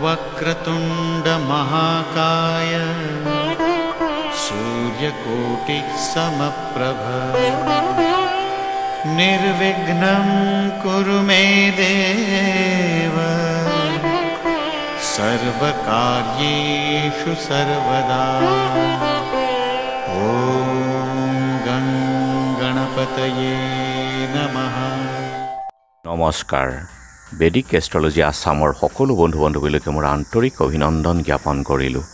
वक्रतुंड महाकाय सूर्यकोटि समप्रभ निर्विघ्नं कुरु मे देव सर्वकार्येषु सर्वदा। ओम गं गणपतये नमः। নমস্কাৰ। বেদিক এষ্ট্ৰলজি আসামৰ সকলো বন্ধু বান্ধৱীলৈকে মোৰ আন্তৰিক অভিনন্দন জ্ঞাপন কৰিলোঁ।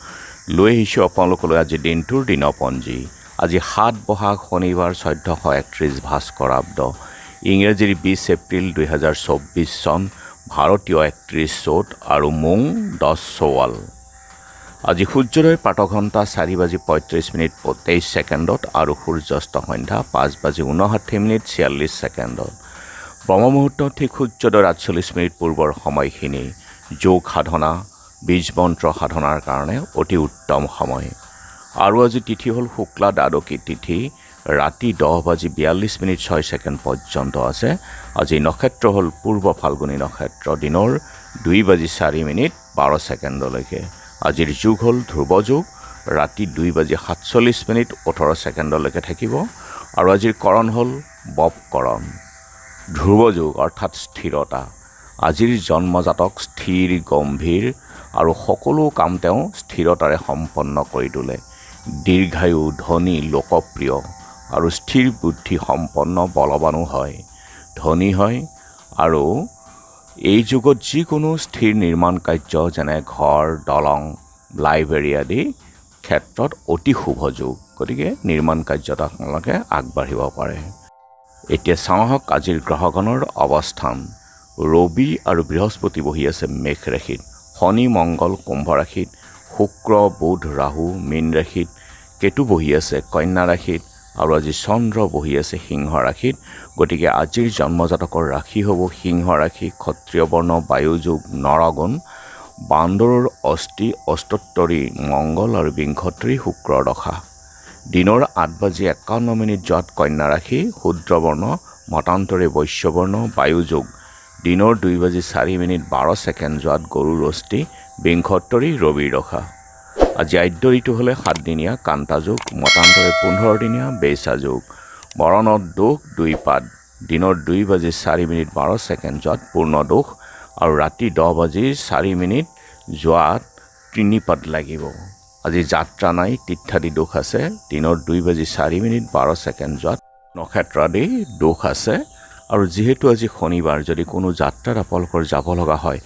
লৈ আহিছোঁ আপোনালোকলৈ আজি দিনটোৰ দিনপঞ্জী। আজি ৭ বহাগ শনিবাৰ ১৪৩১ ভাস্কৰাব্দ, ইংৰাজীৰ ২০ এপ্ৰিল ২০২৪ চন, ভাৰতীয় ৩১ চ'ত আৰু মোং ১০ চৌৱাল। আজি সূৰ্যোদয় প্ৰাতঃঘণ্টা ৪:৩৫:২৩ আৰু সূৰ্যাস্ত সন্ধ্যা ৫:৫৯:৪৬। ব্ৰহ্মমুহূৰ্ত ঠিক সূৰ্যোদয়ৰ ৪৮ পূৰ্বৰ সময়খিনি যোগ সাধনা, বীজ মন্ত্ৰ সাধনাৰ কাৰণে অতি উত্তম সময়। আৰু আজি তিথি হ'ল শুক্লা দ্বাদশী তিথি, ৰাতি ১০:৪২:৬ পৰ্যন্ত আছে। আজি নক্ষত্ৰ হ'ল পূৰ্ব ফাল্গুনী নক্ষত্ৰ, দিনৰ ২:০৪:১২ আজিৰ যুগ হ'ল ধ্ৰুৱ যুগ, ৰাতি ২:৪৭:১৮ থাকিব। আৰু আজিৰ কৰণ হ'ল বপকৰণ। ধ্ৰুৱ যুগ অৰ্থাৎ স্থিৰতা। আজিৰ জন্মজাতক স্থিৰ, গম্ভীৰ আৰু সকলো কাম তেওঁ স্থিৰতাৰে সম্পন্ন কৰি তোলে। দীৰ্ঘায়ু, ধনী, লোকপ্ৰিয় আৰু স্থিৰ বুদ্ধি সম্পন্ন বলৱানো হয়, ধনী হয়। আৰু এই যুগত যিকোনো স্থিৰ নিৰ্মাণ কাৰ্য যেনে ঘৰ, দলং, লাইব্ৰেৰী আদি ক্ষেত্ৰত অতি শুভ যুগ। গতিকে নিৰ্মাণ কাৰ্যত আপোনালোকে আগবাঢ়িব পাৰে। এতিয়া চাওঁহক আজিৰ গ্ৰহগণৰ অৱস্থান। ৰবি আৰু বৃহস্পতি বহি আছে মেঘ ৰাশিত, শনি মংগল কুম্ভ ৰাশিত, শুক্ৰ বুধ ৰাহু মীন ৰাশিত, কেতু বহি আছে কন্যা ৰাশিত আৰু আজি চন্দ্ৰ বহি আছে সিংহ ৰাশিত। গতিকে আজিৰ জন্মজাতকৰ ৰাশি হ'ব সিংহ ৰাশি, ক্ষত্ৰিয় বৰ্ণ, বায়ুযোগ, নৰগুণ, বান্দৰৰ অস্থি, অষ্টোত্তৰী মংগল আৰু বিংশত্তৰী শুক্ৰৰ দশা। দিনৰ ৮:৫১ যোৱাত কন্যা ৰাশি, শূদ্ৰবৰ্ণ, মতান্তৰে বৈশ্যবৰ্ণ, বায়ুযোগ। দিনৰ ২:০৪:১২ যোৱাত গৰুৰ অস্থি, বিংশত্তৰী ৰবিৰ দশা। আজি আদ্য ঋতু হ'লে ৭ দিনীয়া কান্তা যোগ, মতান্তৰে ১৫ দিনীয়া বেচা যোগ। বৰণত দোষ ২ পাদ, দিনৰ ২:০৪:১২ যোৱাত পূৰ্ণ দোষ আৰু ৰাতি ১০:০৪ যোৱাত ৩ পাদ লাগিব। আজি যাত্ৰা নাই, তীৰ্থাদি দোষ আছে। দিনৰ ২:০৪:১২ যোৱাত নক্ষত্ৰ আদি দোষ আছে। আৰু যিহেতু আজি শনিবাৰ, যদি কোনো যাত্ৰাত আপোনালোকৰ যাব লগা হয়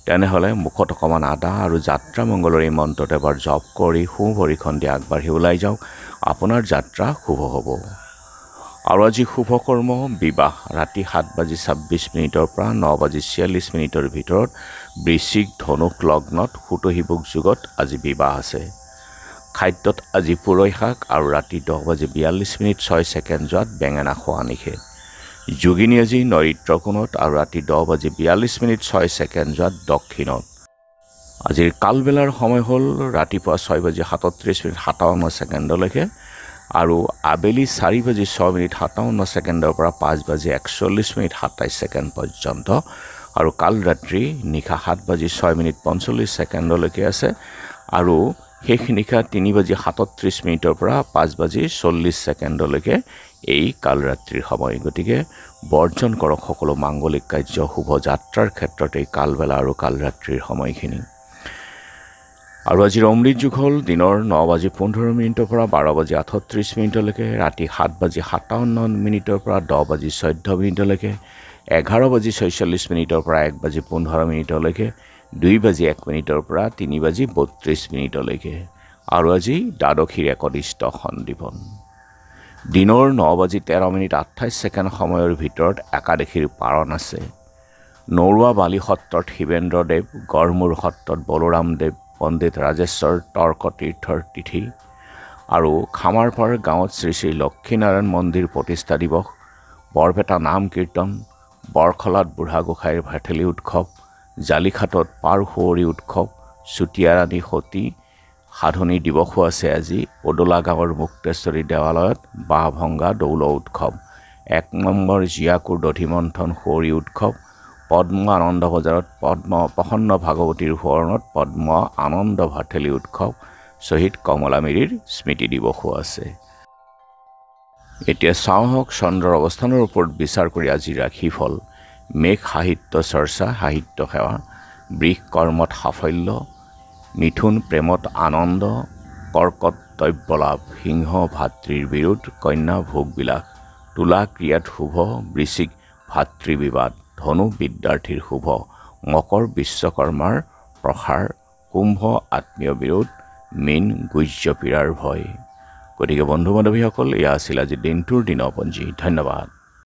তেনেহ'লে মুখত অকণমান আদা আৰু যাত্ৰা মংগলৰ এই মন্ত্ৰটো এবাৰ জপ কৰি সোঁভৰিখন দি আগবাঢ়ি ওলাই যাওক, আপোনাৰ যাত্ৰা শুভ হ'ব। আৰু আজি শুভ কৰ্ম বিবাহ। ৰাতি ৭:২৬ পৰা ৯:৪৬ ভিতৰত বৃশ্চিক ধনুক লগ্নত সুতহিবুক যুগত আজি বিবাহ আছে। খাদ্যত আজি পুৰৈ শাক আৰু ৰাতি ১০:৪২:৬ যোৱাত বেঙেনা খোৱা নিষেধ। যোগিনী আজি নৰিত্ৰ কোণত আৰু ৰাতি ১০:৪২:৬ যোৱাত দক্ষিণত। আজিৰ কালবেলাৰ সময় হ'ল ৰাতিপুৱা ৬:৩৭:৫৭ আৰু আবেলি ৪:০৬:৫৭ পৰা ৫:৪১:২৭ পৰ্যন্ত। আৰু কাল ৰাত্ৰি নিশা ৭:০৬:৪৫ আছে আৰু শেষ নিশা ৩:৩৭ পৰা ৫:৪০ এই কালৰাত্ৰিৰ সময়। গতিকে বৰ্জন কৰক সকলো মাংগলিক কাৰ্য, শুভ যাত্ৰাৰ ক্ষেত্ৰত এই কালবেলা আৰু কালৰাত্ৰিৰ সময়খিনি। আৰু আজিৰ অমৃত যুগ হ'ল দিনৰ ৯:১৫ পৰা ১২:৩৮ ৰাতি ৭:৫৭ পৰা ১০:১৪ ১১:৪৬ পৰা ১:১৫ ২:০১ পৰা ৩:৩২ আৰু আজি দ্বাদশীৰ একদিষ্ট সন্দিপন। দিনৰ ৯:১৩:২৮ সময়ৰ ভিতৰত একাদশীৰ পাৰণ আছে। নৰুৱা বালি সত্ৰত শিৱেন্দ্ৰদেৱ, গড়মূৰ সত্ৰত বলোৰামদেৱ, পণ্ডিত ৰাজেশ্বৰ তৰ্কতীৰ্থৰ তিথি। আৰু খামাৰপাৰ গাঁৱত শ্ৰী শ্ৰী লক্ষ্মীনাৰায়ণ মন্দিৰ প্ৰতিষ্ঠা দিৱস, বৰপেটা নাম কীৰ্তন, বৰখলাত বুঢ়াগোসাঁইৰ ভেঠেলি উৎসৱ, জালিখাটত পাৰ সুঁৱৰি উৎসৱ, চুতীয়াৰাণী সতী, সাধনী দিৱসো আছে আজি ওদলা গাঁৱৰ মুক্তেশ্বৰী দেৱালয়ত বাঁহ ভংগা দৌল উৎসৱ 1 নম্বৰ জিয়াকুৰ দধিমন্থন সৌৰী উৎসৱ পদ্ম আনন্দ বজাৰত প্ৰসন্ন ভাগৱতীৰ সোঁৱৰণত পদ্ম আনন্দ ভাঠেলি উৎসৱ শ্বহীদ কমলা মিৰিৰ স্মৃতি দিৱসো আছে এতিয়া চাওঁহক চন্দ্ৰৰ অৱস্থানৰ ওপৰত বিচাৰ কৰি আজি ৰাশিফল মেঘ সাহিত্য চৰ্চা সাহিত্য সেৱা বৃষ কৰ্মত সাফল্য মিথুন প্ৰেমত আনন্দ কৰ্কট দ্ৰব্যলাভ সিংহ ভাতৃৰ বিৰোধ কন্যা ভোগবিলাস তুলা ক্ৰিয়াত শুভ বৃশ্চিক ভাতৃবিবাদ ধনু বিদ্যাৰ্থীৰ শুভ মকৰ বিশ্বকৰ্মাৰ প্ৰসাৰ কুম্ভ আত্মীয় বিৰোধ মীন গুজ্য পীড়াৰ ভয় গতিকে বন্ধু বান্ধৱীসকল এয়া আছিল আজি দিনটোৰ দিনপঞ্জী ধন্যবাদ